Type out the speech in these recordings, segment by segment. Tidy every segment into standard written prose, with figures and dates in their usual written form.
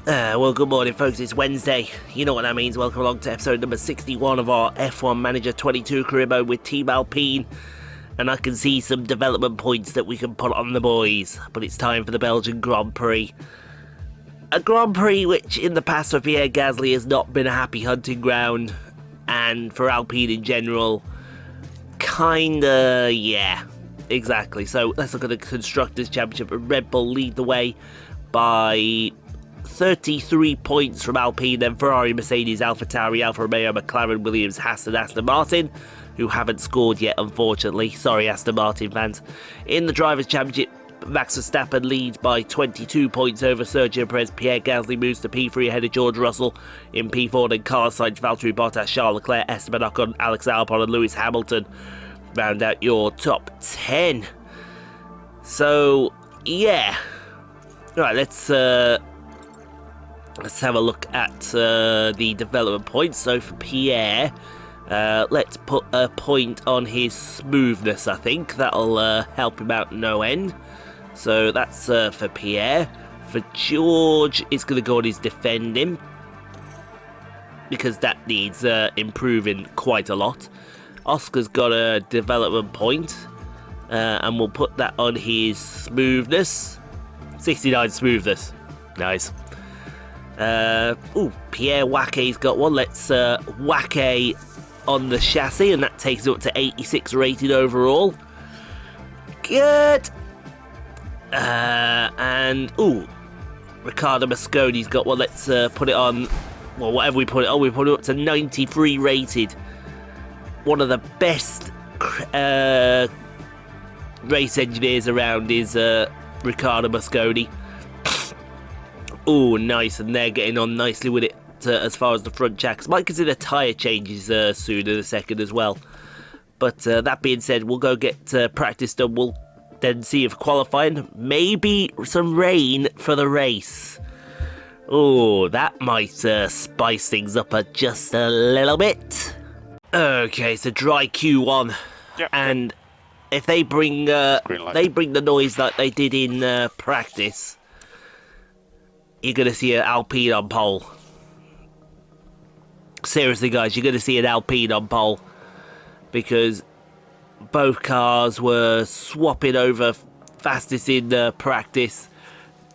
Well, good morning, folks. It's Wednesday. You know what that means. Welcome along to episode number 61 of our F1 Manager 22 career mode with Team Alpine. And I can see some development points that we can put on the boys. But it's time for the Belgian Grand Prix. A Grand Prix which, in the past for Pierre Gasly, has not been a happy hunting ground. And for Alpine in general, kinda, yeah. Exactly. So let's look at the Constructors' Championship. Red Bull lead the way by 33 points from Alpine, then Ferrari, Mercedes, AlphaTauri, Alfa Romeo, McLaren, Williams, Haas and Aston Martin, who haven't scored yet, unfortunately. Sorry, Aston Martin fans. In the Drivers' Championship, Max Verstappen leads by 22 points over Sergio Perez. Pierre Gasly moves to P3 ahead of George Russell. In P4, then Carlos Sainz, Valtteri Bottas, Charles Leclerc, Esteban Ocon, Alex Albon and Lewis Hamilton round out your top 10. So, yeah. Right, let's have a look at the development points. So for Pierre, let's put a point on his smoothness, I think. That'll help him out no end. So that's for Pierre. For George, it's going to go on his defending, because that needs improving quite a lot. Oscar's got a development point, and we'll put that on his smoothness. 69 smoothness. Nice. Pierre Wackey's got one. Let's Wackey on the chassis, and that takes it up to 86 rated overall. Good. Riccardo Mosconi's got one. Let's put it on. Well, whatever we put it on, we put it up to 93 rated. One of the best race engineers around is Riccardo Mosconi. Oh, nice, and they're getting on nicely with it as far as the front chassis. Might consider tyre changes soon in a second as well. But that being said, we'll go get practice done. We'll then see if qualifying, maybe some rain for the race. Oh, that might spice things up just a little bit. Okay, so dry Q1, yep. And if they bring the noise like they did in practice, you're going to see an Alpine on pole. Seriously, guys, you're going to see an Alpine on pole. Because both cars were swapping over fastest in practice.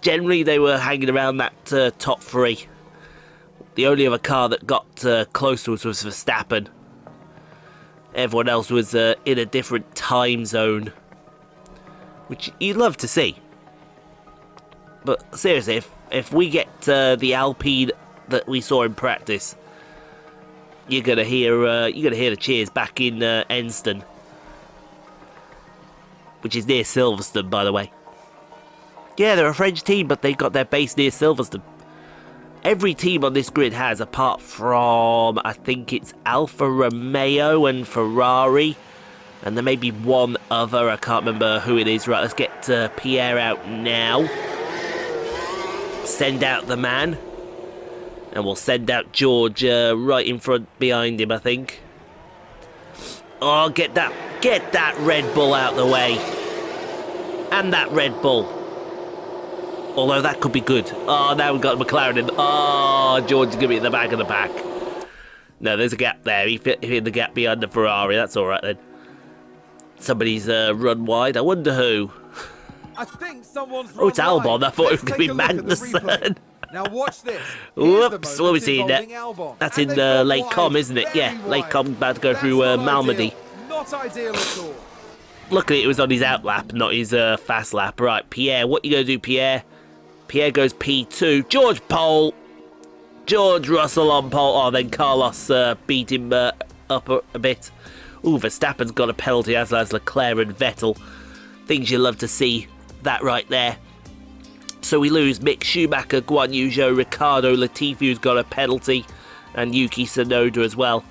Generally, they were hanging around that top three. The only other car that got close to us was Verstappen. Everyone else was in a different time zone. Which you'd love to see. But seriously, if we get the Alpine that we saw in practice, you're gonna hear the cheers back in Enston, which is near Silverstone, by the way. Yeah, they're a French team, but they got their base near Silverstone. Every team on this grid has, apart from I think it's Alfa Romeo and Ferrari, and there may be one other. I can't remember who it is. Right, let's get Pierre out now. Send out the man, and we'll send out George right in front behind him, I think. Oh, get that Red Bull out the way, and that Red Bull. Although that could be good. Oh, now we've got McLaren in. Oh, George is going to be at the back of the pack. No, there's a gap there. He fit in the gap behind the Ferrari. That's all right then. Somebody's run wide. I wonder who. I think someone's oh, it's Albon. I thought it was Let's going to be Magnussen. Now watch this. Whoops, what was he in there? That's in Lake Com, isn't it? Yeah, Lake Com about to go through Malmedy. Not ideal at all. Luckily, it was on his out lap, not his fast lap. Right, Pierre, what you going to do, Pierre? Pierre goes P2. George pole. George Russell on pole. Oh, then Carlos beat him up a bit. Ooh, Verstappen's got a penalty, as has Leclerc and Vettel. Things you love to see. That right there. So we lose Mick Schumacher, Guan Yu Zhou, Ricciardo Latifi, who's got a penalty, and Yuki Tsunoda as well.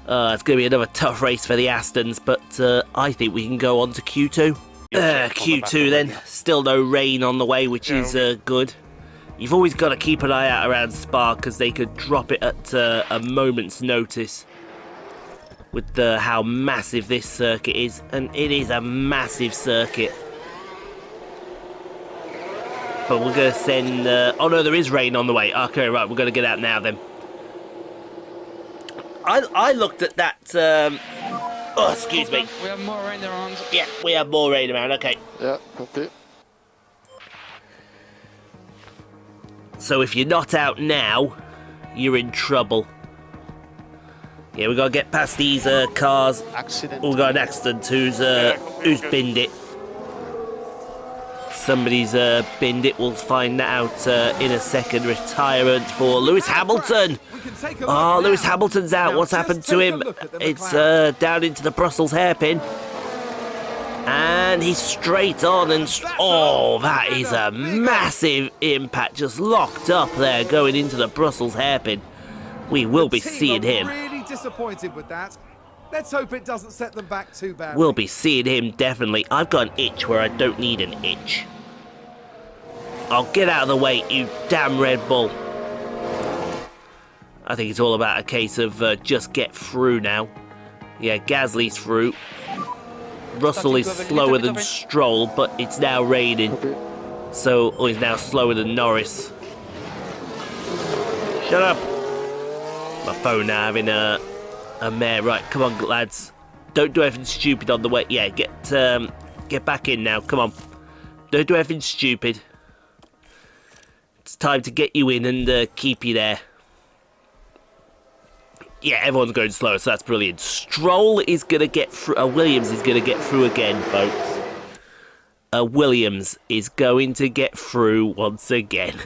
It's going to be another tough race for the Astons, but I think we can go on to Q2. Q2 then. Still no rain on the way, which is good. You've always got to keep an eye out around Spa, because they could drop it at a moment's notice with how massive this circuit is. And it is a massive circuit. but we're going to send... oh no, there is rain on the way. Okay, right, we're going to get out now then. I looked at that... oh, excuse me. We have more rain around. Yeah, we have more rain around, okay. Yeah, copy. So if you're not out now, you're in trouble. Yeah, we got to get past these cars. Accident. Oh, we got an accident. Who's binned it? Somebody's binned it. We'll find that out in a second. Retirement for Lewis Hamilton. Oh, Lewis Hamilton's out. What's happened to him? It's down into the Brussels hairpin. And he's straight on and... oh, that is a massive impact. Just locked up there going into the Brussels hairpin. We will be seeing him. Really disappointed with that. Let's hope it doesn't set them back too badly. We'll be seeing him, definitely. I've got an itch where I don't need an itch. I'll get out of the way, you damn Red Bull. I think it's all about a case of just get through now. Yeah, Gasly's through. Russell is slower than Stroll, but it's now raining. So, oh, he's now slower than Norris. Shut up. My phone now having a mare. Right, come on, lads. Don't do anything stupid on the way. Yeah, get back in now. Come on. Don't do anything stupid. It's time to get you in and keep you there. Yeah, everyone's going slow, so that's brilliant. Stroll is going to get through. Williams is going to get through again, folks. Williams is going to get through once again.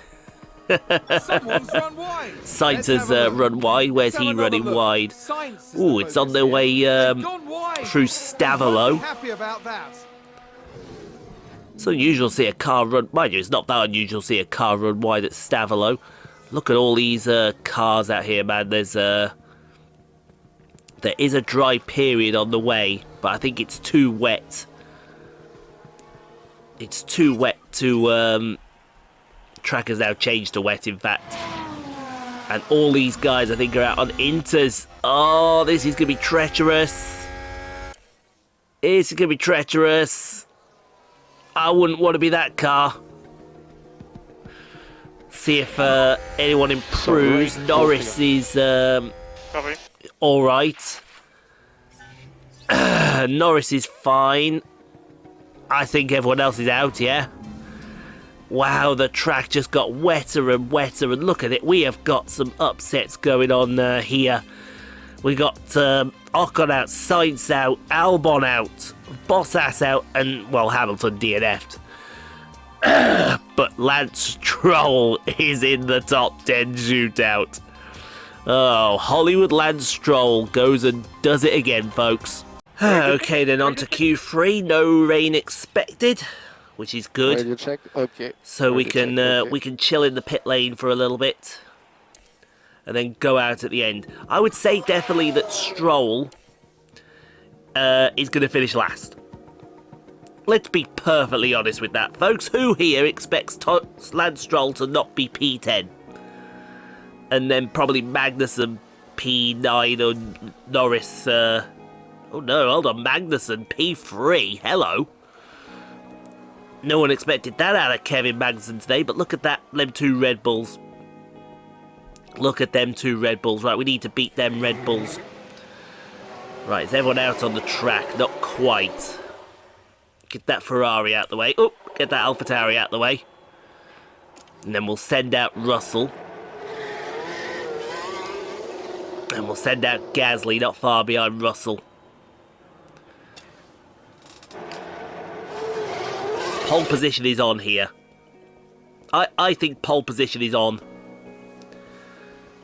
Someone's run wide. Sainz has run wide. Where's he running wide? Ooh, it's on their way through Stavolo. Happy about that. It's unusual to see a car run. Mind you, it's not that unusual to see a car run wide at Stavolo. Look at all these cars out here, man. There is a dry period on the way, but I think it's too wet. It's too wet to... track has now changed to wet, in fact. And all these guys, I think, are out on Inters. Oh, this is going to be treacherous. This is going to be treacherous. I wouldn't want to be that car. See if anyone improves. Norris is alright. Norris is fine. I think everyone else is out, yeah? Wow, the track just got wetter and wetter, and look at it. We have got some upsets going on here. We got Ocon out, Sainz out, Albon out, Bottas out, and, well, Hamilton DNF'd. But Lance Stroll is in the top 10 shootout. Oh, Hollywood Lance Stroll goes and does it again, folks. Okay, then on to Q3. No rain expected, which is good. Radio check. Okay. So we Radio can check. Okay. we can chill in the pit lane for a little bit, and then go out at the end. I would say definitely that Stroll is going to finish last. Let's be perfectly honest with that, folks. Who here expects Lance Stroll to not be P10? And then probably Magnussen P9 or Norris... oh no, hold on, Magnussen P3. Hello. No one expected that out of Kevin Magnussen today, but look at that, them two Red Bulls. Look at them two Red Bulls. Right, we need to beat them Red Bulls. Right, is everyone out on the track? Not quite. Get that Ferrari out the way. Oh, get that AlphaTauri out the way. And then we'll send out Russell. And we'll send out Gasly, not far behind Russell. Pole position is on here. I think pole position is on.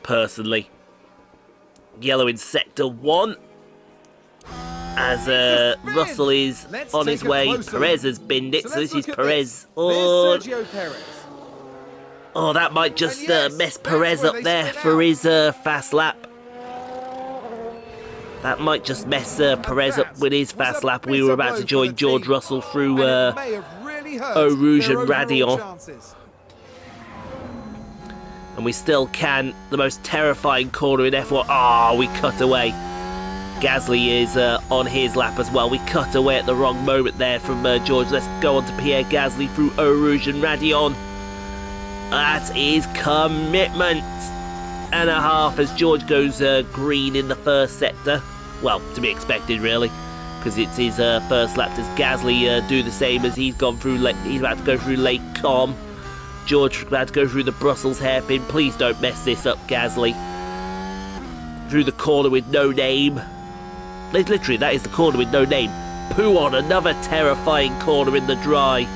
Personally. Yellow in sector 1. As Russell is on his way. Perez has binned it, so this is Perez. Oh, that might just mess Perez up there for his fast lap. That might just mess Perez up with his fast lap. We were about to join George Russell through Eau Rouge and Radion. And we still can. The most terrifying corner in F1. Ah, we cut away. Gasly is on his lap as well. We cut away at the wrong moment there from George. Let's go on to Pierre Gasly through Eau Rouge and Radion. That is commitment and a half as George goes green in the first sector. Well, to be expected, really, because it's his first lap. Does Gasly do the same as he's gone through? He's about to go through Lake Com. George about to go through the Brussels hairpin. Please don't mess this up, Gasly. Through the corner with no name. Literally, that is the corner with no name. Poo on, another terrifying corner in the dry.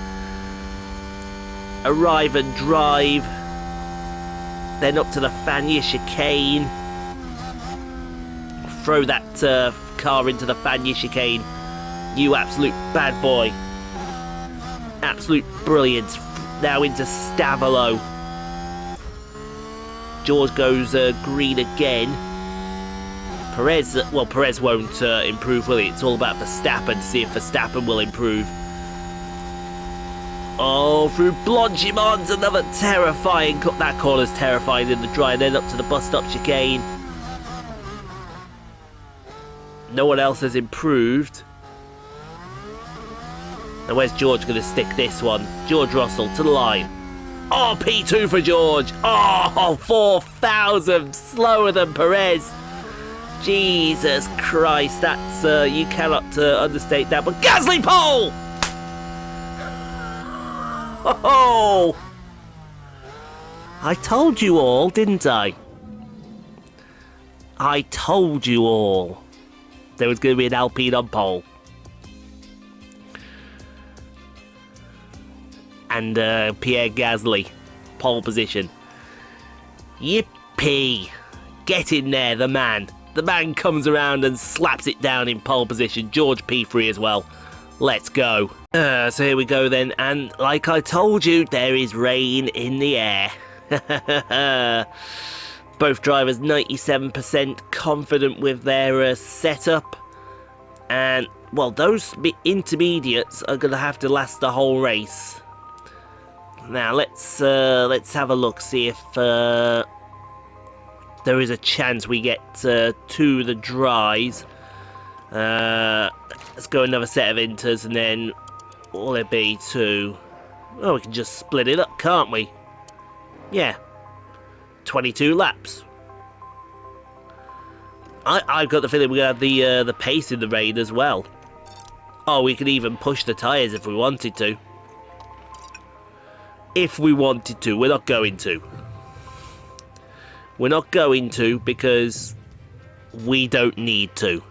Arrive and drive. Then up to the Fagnes chicane. Throw that car into the Fagnes chicane. You absolute bad boy. Absolute brilliance. Now into Stavolo. George goes green again. Perez won't improve, will he? It's all about Verstappen to see if Verstappen will improve. Oh, through Blanchimont, another terrifying... That corner's terrifying in the dry. Then up to the bus stop chicane. No one else has improved. Now where's George going to stick this one? George Russell to the line. Oh, P2 for George. Oh, 4,000 slower than Perez. Jesus Christ, that's you cannot understate that. But Gasly pole! Oh! I told you all, didn't I? I told you all there was going to be an Alpine on pole. And Pierre Gasly, pole position. Yippee! Get in there, the man. The man comes around and slaps it down in pole position. George P3 as well. Let's go. So here we go then. And like I told you, there is rain in the air. Both drivers 97% confident with their setup. And, well, those intermediates are going to have to last the whole race. Now, let's have a look, see if there is a chance we get to the dries. Let's go another set of inters, and then will there be two? Oh, we can just split it up, can't we? Yeah, 22 laps. I've got the feeling we're gonna have the pace in the rain as well. Oh, we could even push the tyres if we wanted to. If we wanted to, we're not going to. We're not going to because we don't need to.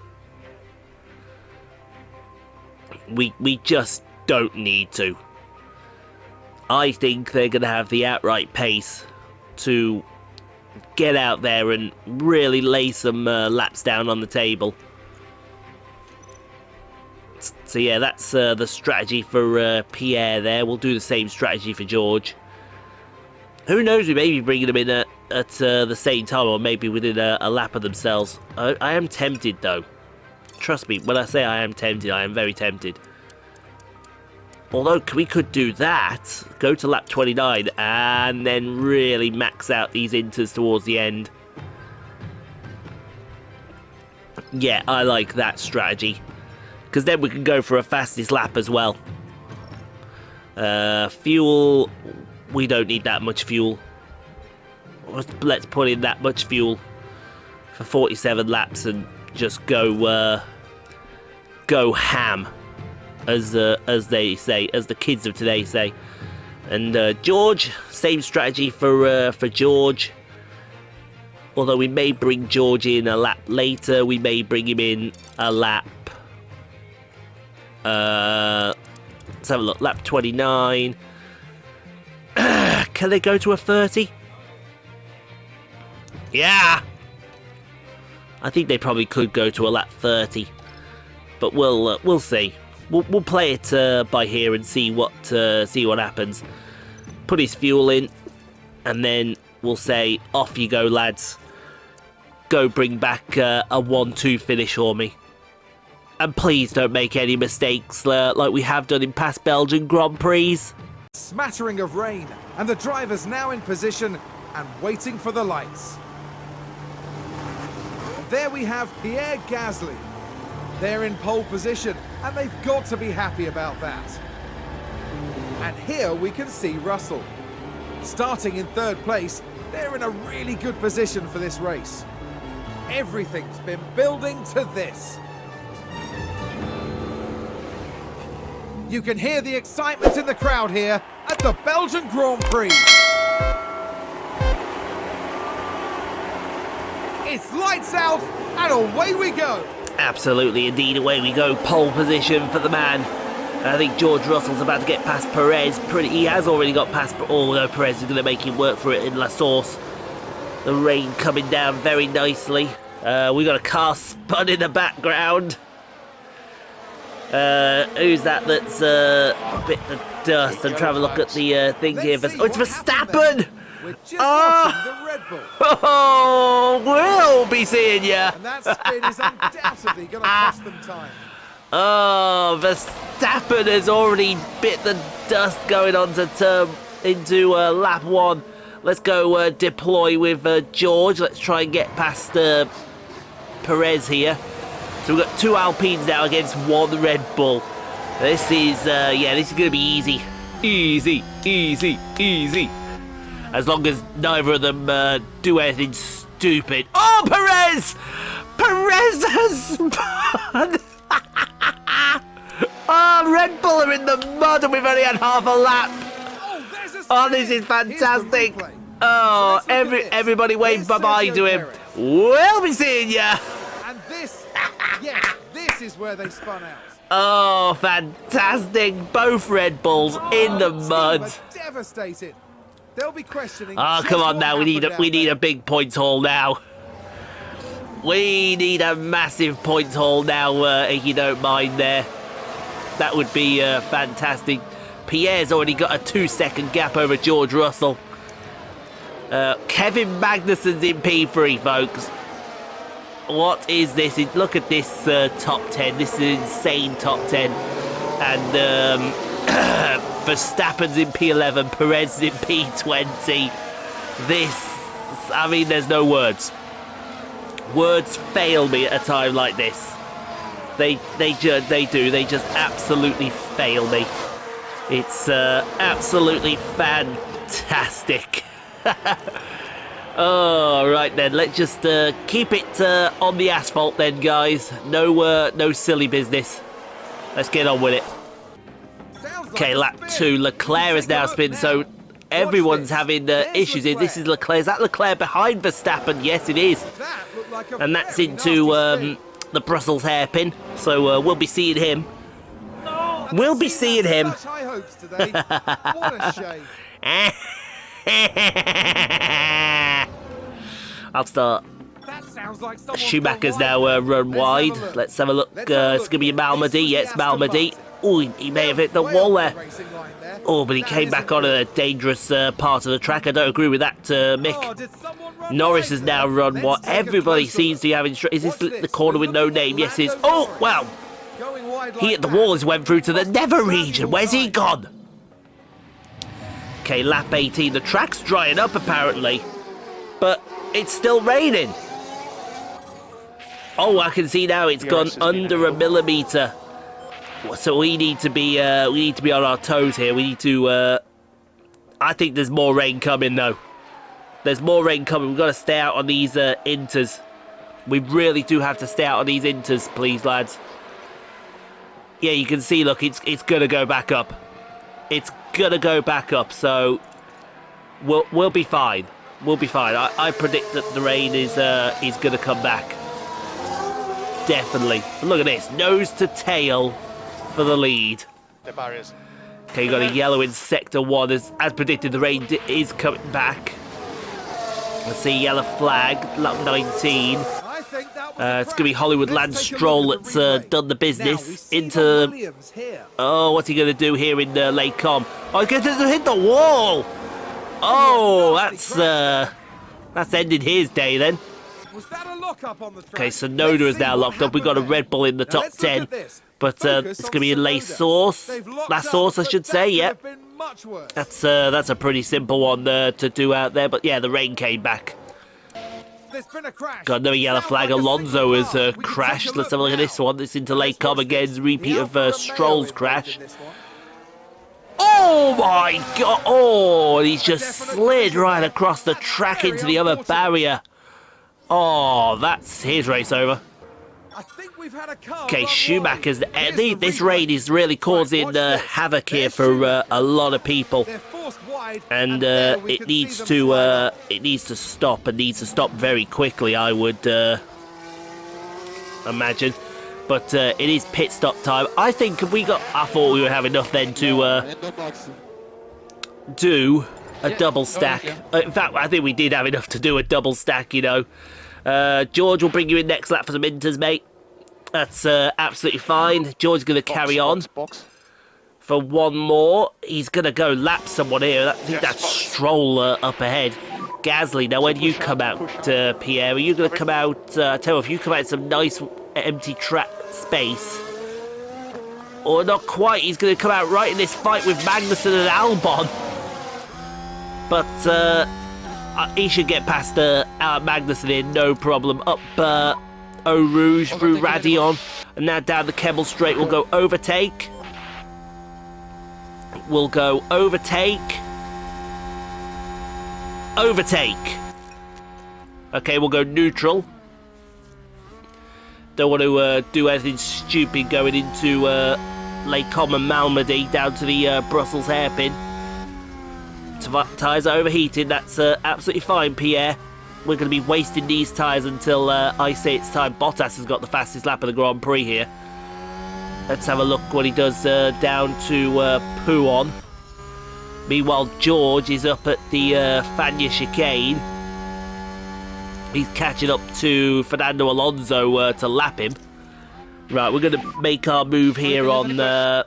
We just don't need to. I think they're going to have the outright pace to get out there and really lay some laps down on the table. So yeah, that's the strategy for Pierre there. We'll do the same strategy for George. Who knows, we may be bringing them in at the same time, or maybe within a lap of themselves. I am tempted though. Trust me, when I say I am tempted, I am very tempted. Although we could do that, go to lap 29 and then really max out these inters towards the end. Yeah, I like that strategy. Because then we can go for a fastest lap as well. Fuel, we don't need that much fuel. Let's put in that much fuel for 47 laps and just go ham, as they say, as the kids of today say. And George, same strategy for George. Although we may bring George in a lap later, we may bring him in a lap. Let's have a look. Lap 29. Can they go to a 30? Yeah! I think they probably could go to a lap 30. But we'll see. We'll play it by here and see what happens. Put his fuel in, and then we'll say, off you go, lads. Go bring back a 1-2 finish for me. And please don't make any mistakes like we have done in past Belgian Grand Prix. Smattering of rain, and the driver's now in position and waiting for the lights. There we have Pierre Gasly. They're in pole position, and they've got to be happy about that. And here we can see Russell. Starting in third place, they're in a really good position for this race. Everything's been building to this. You can hear the excitement in the crowd here at the Belgian Grand Prix. It's lights out and away we go. Absolutely, indeed, away we go. Pole position for the man. I think George Russell's about to get past Perez. He has already got past, oh no, Perez is going to make him work for it in La Source. The rain coming down very nicely. We got a car spun in the background. Who's that that's bit the dust? I'm trying to look at the thing here. Oh, it's Verstappen! We're just watching the Red Bull. Oh, we'll be seeing ya! And that spin is undoubtedly going to cost them time. Oh, Verstappen has already bit the dust going on to into lap 1. Let's go deploy with George. Let's try and get past Perez here. So we've got 2 Alpines now against 1 Red Bull. This is, yeah, this is going to be easy. Easy, easy, easy. As long as neither of them do anything stupid. Oh, Perez! Perez has spun! Oh, Red Bull are in the mud and we've only had half a lap. Oh, this is fantastic. Oh, everybody wave bye-bye to him. We'll be seeing ya. And this, yes, this is where they spun out. Oh, fantastic. Both Red Bulls in the mud. Devastated. They'll be questioning. Oh, come on now. We need a big points haul now. We need a massive points haul now, if you don't mind there. That would be fantastic. Pierre's already got a 2-second gap over George Russell. Kevin Magnussen's in P3, folks. What is this? Look at this top 10. This is an insane top 10. And Verstappen's in P11, Perez in P20. This, I mean, there's no words. Words fail me at a time like this. They do. They just absolutely fail me. It's absolutely fantastic. Oh, right then. Let's just keep it on the asphalt then, guys. No silly business. Let's get on with it. Okay, lap 2. Leclerc is now spin, so everyone's having issues here. This is Leclerc. Is that Leclerc behind Verstappen? Yes, it is. And that's into the Brussels hairpin. So we'll be seeing him. We'll be seeing him. Such high hopes today. What a shame. I'll start. That sounds like someone Schumacher's now run wide. Let's have a look. It's going to be Malmedy. Yes, Malmedy. Oh, he may have hit the wall there. Oh, but he came back on a dangerous part of the track. I don't agree with that, Mick. Norris has now run wide. Everybody seems to be having... Is this the corner with no name? Yes, it is. Oh, well. He hit the wall and went through to the Nether region. Where's he gone? Okay, lap 18. The track's drying up, apparently. But it's still raining. Oh, I can see now it's gone under a millimetre. So we need to be on our toes here. We need to. I think there's more rain coming, though. There's more rain coming. We've got to stay out on these inters. We really do have to stay out on these inters, please, lads. Yeah, you can see. Look, it's gonna go back up. It's gonna go back up. So we'll be fine. We'll be fine. I predict that the rain is gonna come back. Definitely. Look at this, nose to tail for the lead. The barriers. Okay, you got a yellow in sector 1. As predicted, the rain is coming back. Let's see, yellow flag, lap 19. It's going to be Hollywood Lance Stroll that's done the business. Into... Oh, what's he going to do here in Lake Com? Oh, he's going to hit the wall! Oh, that's ended his day then. Okay, so Noda is now locked up. We've got a Red Bull in the top 10. But it's going to be in La Source. La Source, I should say, yeah. That's a pretty simple one to do out there. But yeah, the rain came back. Got another yellow flag. Alonso has crashed. Let's have a look at this one. It's into Lake Com again. Repeat of Stroll's crash. Oh! Oh my god! Oh, and he's just slid right across the track into the other barrier. Oh, that's his race over. I think we've had a car. Okay, run Schumacher's. wide. Here's the This replay. rain is really causing Right, watch this. havoc here There's for Schumacher. a lot of people, They're forced wide, and there we it can needs see them to slide off. it needs to stop and needs to stop very quickly. I would imagine, but it is pit stop time. I think I thought we would have enough then to And no Max. do a Yeah. double Oh, stack. yeah. In fact, I think we did have enough to do a double stack. You know, George will bring you in next lap for some inters, mate. That's absolutely fine. George is going to carry on Box. for one more. He's going to go lap someone here. I think that's Stroll up ahead. Gasly, now when you come out, Pierre, are you going to come out? I tell you, if you come out in some nice empty track space, or not quite, he's going to come out right in this fight with Magnussen and Albon. But he should get past Magnussen in, no problem. Up Eau Rouge through Radion, and now down the Kemmel Straight. We'll go overtake. We'll go overtake. Overtake. Okay, we'll go neutral. Don't want to do anything stupid going into Les Commons Malmedy down to the Brussels hairpin. Tyres are overheated. That's absolutely fine, Pierre. We're going to be wasting these tyres until I say it's time. Bottas has got the fastest lap of the Grand Prix here. Let's have a look what he does down to Pouon. Meanwhile, George is up at the Fagnes chicane. He's catching up to Fernando Alonso to lap him. Right, we're going to make our move here on the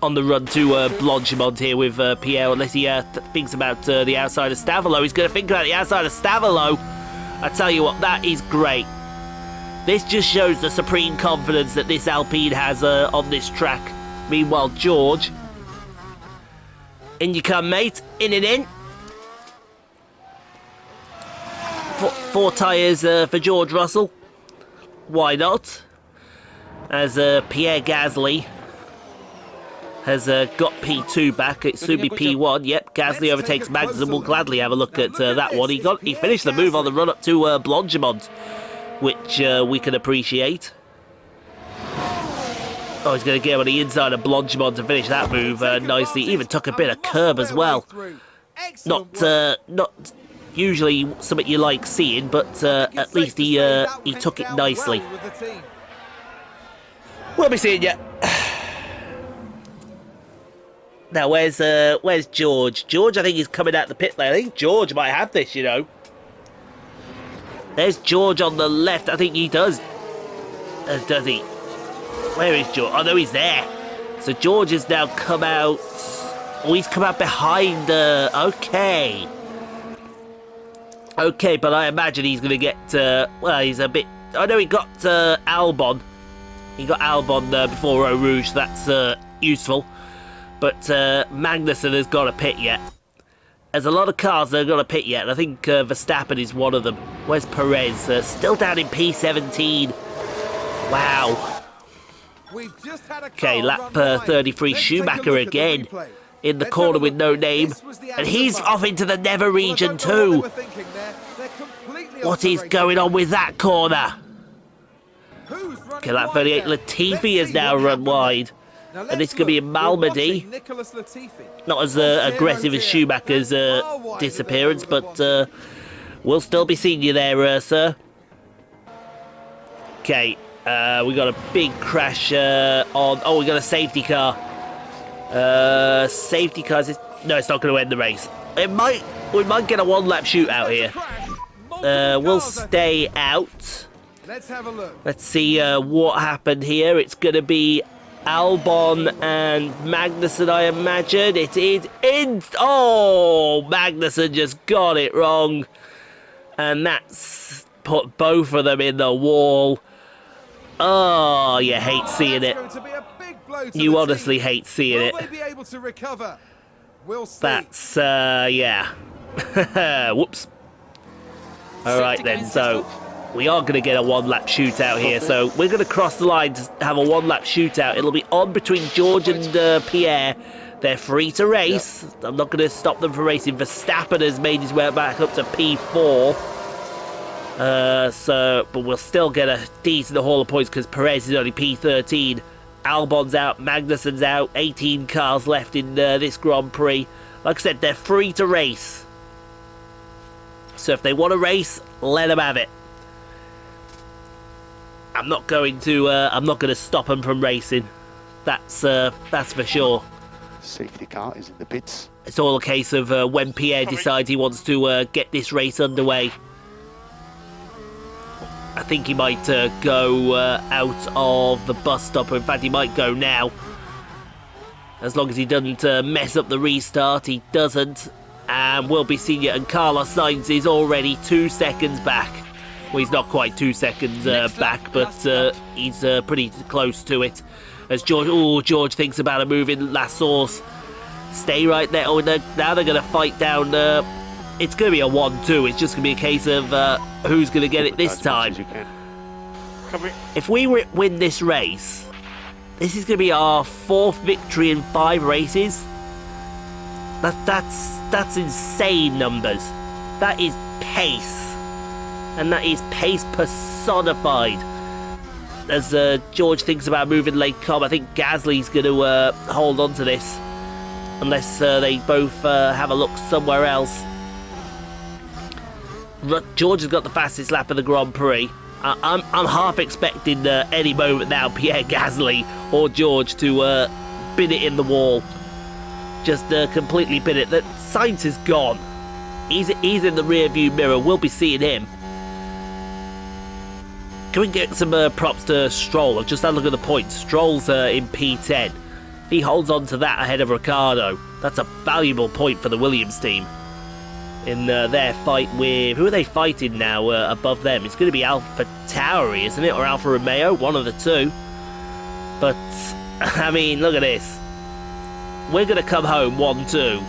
run to Blanchimont here with Pierre, unless he thinks about the outside of Stavolo. He's going to think about the outside of Stavolo. I tell you what, that is great. This just shows the supreme confidence that this Alpine has on this track. Meanwhile, George. In you come, mate. In and in. Four tyres for George Russell. Why not? As Pierre Gasly has got P2 back. It soon be P1. Yep, Gasly overtakes Magnussen. We'll gladly have a look at that one. He finished the move on the run up to Blanchimont, which we can appreciate. Oh, he's going to get on the inside of Blanchimont to finish that move nicely. Even took a bit of curb as well. Not usually something you like seeing, but at least he took it nicely. We'll be seeing you. Now, where's George? George, I think he's coming out the pit lane. I think George might have this, you know. There's George on the left. I think he does. Does he? Where is George? Oh, no, he's there. So George has now come out. Oh, he's come out behind. Okay. Okay, but I imagine he's going to get... well, he's a bit... I know he got Albon. He got Albon before Eau Rouge. So that's useful. But Magnussen has got a pit yet. There's a lot of cars that have got a pit yet. And I think Verstappen is one of them. Where's Perez? Still down in P17. Wow. Okay, lap 33. Schumacher again in the corner with no name. And he's off into the Never region too. What is going on with that corner? Okay, lap 38. Latifi has now run wide. And it's going to be in Malmedy. Not as aggressive as Schumacher's disappearance, but we'll still be seeing you there, sir. Okay, we got a big crash on... Oh, we got a safety car. Safety cars... No, it's not going to end the race. We might get a one-lap shootout here. We'll stay out. Let's have a look. Let's see what happened here. It's going to be Albon and Magnussen, I imagine. It is in... Oh, Magnussen just got it wrong. And that's put both of them in the wall. Oh, you hate seeing it. You honestly hate seeing it. Will they be able to recover? We'll see. That's, yeah. Whoops. All right, then. So we are going to get a one-lap shootout here. So we're going to cross the line to have a one-lap shootout. It'll be on between George and Pierre. They're free to race. Yep. I'm not going to stop them from racing. Verstappen has made his way back up to P4. But we'll still get a decent haul of points because Perez is only P13. Albon's out, Magnussen's out, 18 cars left in this Grand Prix. Like I said, they're free to race. So if they want to race, let them have it. I'm not going to stop them from racing. That's for sure. Safety car is in the pits. It's all a case of when Pierre decides he wants to get this race underway. I think he might go out of the bus stop. In fact, he might go now. As long as he doesn't mess up the restart, he doesn't. And we'll be seeing it. And Carlos Sainz is already 2 seconds back. Well, he's not quite 2 seconds back, but he's pretty close to it. As George thinks about a move in La Source. Stay right there. Oh, now they're going to fight down. It's going to be a 1-2. It's just going to be a case of who's going to get it this time. If we win this race, this is going to be our 4th victory in 5 races. That's insane numbers. That is pace. And that is pace personified. As George thinks about moving late com, I think Gasly's going to hold on to this. Unless they both have a look somewhere else. George has got the fastest lap of the Grand Prix. I'm half expecting any moment now Pierre Gasly or George to bin it in the wall. Just completely bin it. That Sainz is gone. He's in the rear view mirror. We'll be seeing him. Can we get some props to Stroll? I've just had a look at the points. Stroll's in P10. If he holds on to that ahead of Ricciardo, that's a valuable point for the Williams team. In their fight with... Who are they fighting now above them? It's going to be Alpha Tauri, isn't it? Or Alfa Romeo? One of the two. But, I mean, look at this. We're going to come home 1-2.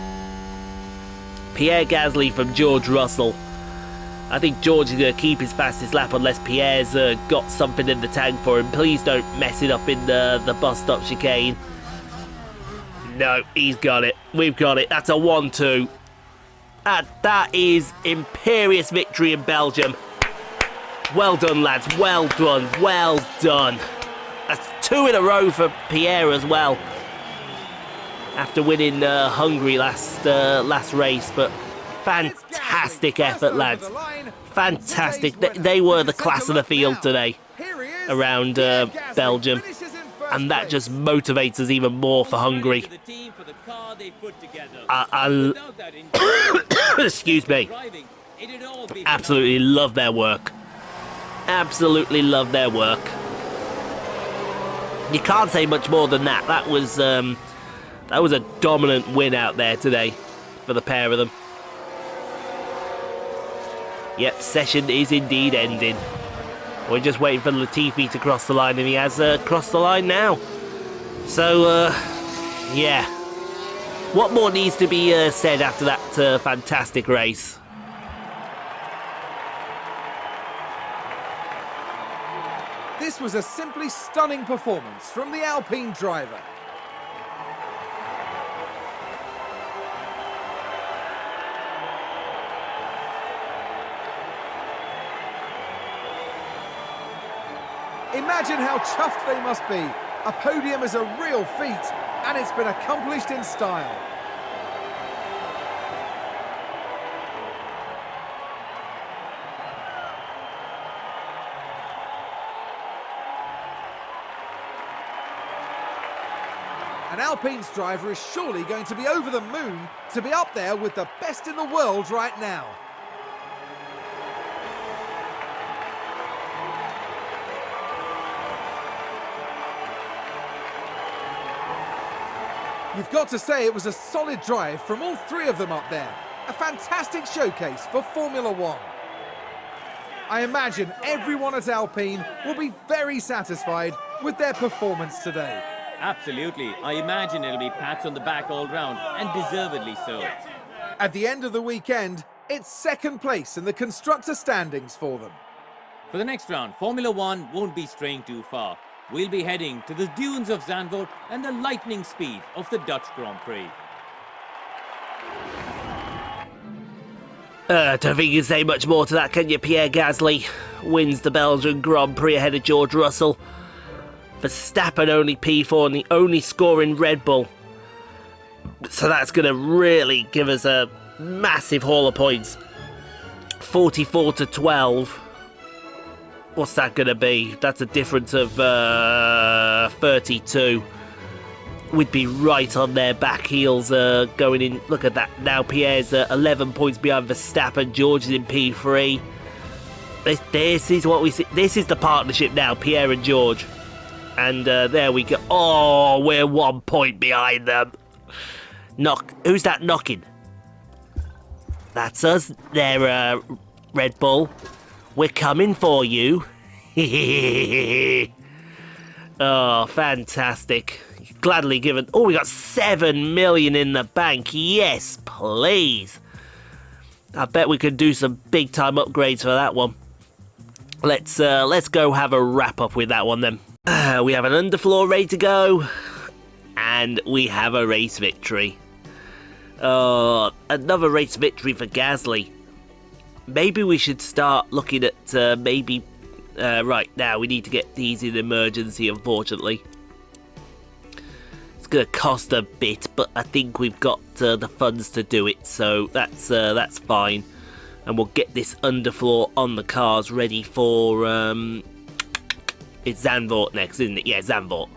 Pierre Gasly from George Russell. I think George is going to keep his fastest lap unless Pierre's got something in the tank for him. Please don't mess it up in the bus stop chicane. No, he's got it. We've got it. That's a 1-2. That is imperious victory in Belgium. Well done, lads. Well done. Well done. That's 2 in a row for Pierre as well. After winning Hungary last race, but fantastic effort, lads. Fantastic. They were the class of the field today around Belgium. And that just motivates us even more for Hungary. Excuse me. Absolutely love their work. Absolutely love their work. You can't say much more than that. That was a dominant win out there today for the pair of them. Yep, session is indeed ending. We're just waiting for Latifi to cross the line, and he has crossed the line now. So, yeah. What more needs to be said after that fantastic race? This was a simply stunning performance from the Alpine driver. Imagine how chuffed they must be. A podium is a real feat, and it's been accomplished in style. And Alpine's driver is surely going to be over the moon to be up there with the best in the world right now. You've got to say it was a solid drive from all 3 of them up there. A fantastic showcase for Formula One. I imagine everyone at Alpine will be very satisfied with their performance today. Absolutely. I imagine it'll be pats on the back all round, and deservedly so. At the end of the weekend, it's 2nd place in the constructor standings for them. For the next round, Formula One won't be straying too far. we'll be heading to the dunes of Zandvoort and the lightning speed of the Dutch Grand Prix. Don't think you can say much more to that, can you? Pierre Gasly wins the Belgian Grand Prix ahead of George Russell. Verstappen only P4 and the only scoring Red Bull. So that's going to really give us a massive haul of points. 44 to 12. What's that going to be? That's a difference of 32. We'd be right on their back heels going in. Look at that. Now Pierre's 11 points behind Verstappen. George is in P3. This is what we see. This is the partnership now, Pierre and George. And there we go. Oh, we're 1 point behind them. Who's that knocking? That's us. They're Red Bull. We're coming for you. Oh, fantastic. Gladly given. Oh, we got 7 million in the bank. Yes, please. I bet we could do some big time upgrades for that one. Let's go have a wrap up with that one then. We have an underfloor ready to go, and we have a race victory. Another race victory for Gasly. Maybe we should start looking at right now. We need to get these in emergency, unfortunately. It's going to cost a bit, but I think we've got the funds to do it, so that's fine. And we'll get this underfloor on the cars ready for it's Zandvoort next, isn't it? Yeah, Zandvoort.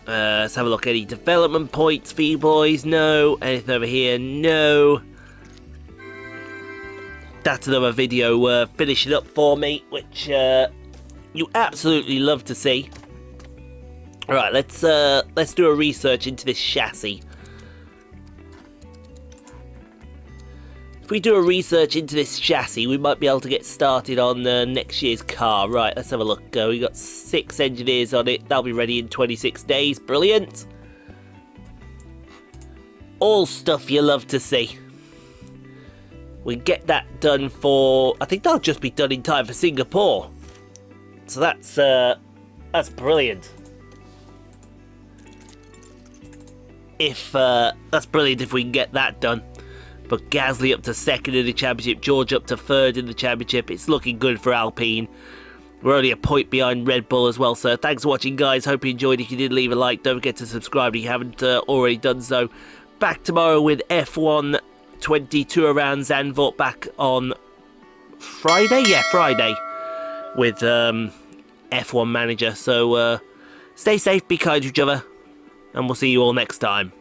Let's have a look. Any development points for you boys? No. Anything over here? No. That's another video finishing up for me, which you absolutely love to see. Alright, let's do a research into this chassis. If we do a research into this chassis, we might be able to get started on next year's car. Right, let's have a look. We got 6 engineers on it. They'll be ready in 26 days. Brilliant. All stuff you love to see. We get that done for... I think that'll just be done in time for Singapore. So that's brilliant. That's brilliant if we can get that done. But Gasly up to 2nd in the championship, George up to 3rd in the championship. It's looking good for Alpine. We're only a point behind Red Bull as well, so thanks for watching, guys. Hope you enjoyed. If you did, leave a like. Don't forget to subscribe if you haven't already done so. Back tomorrow with F1 22 around Zandvoort, back on Friday? Yeah, Friday. With F1 Manager. So stay safe, be kind to each other, and we'll see you all next time.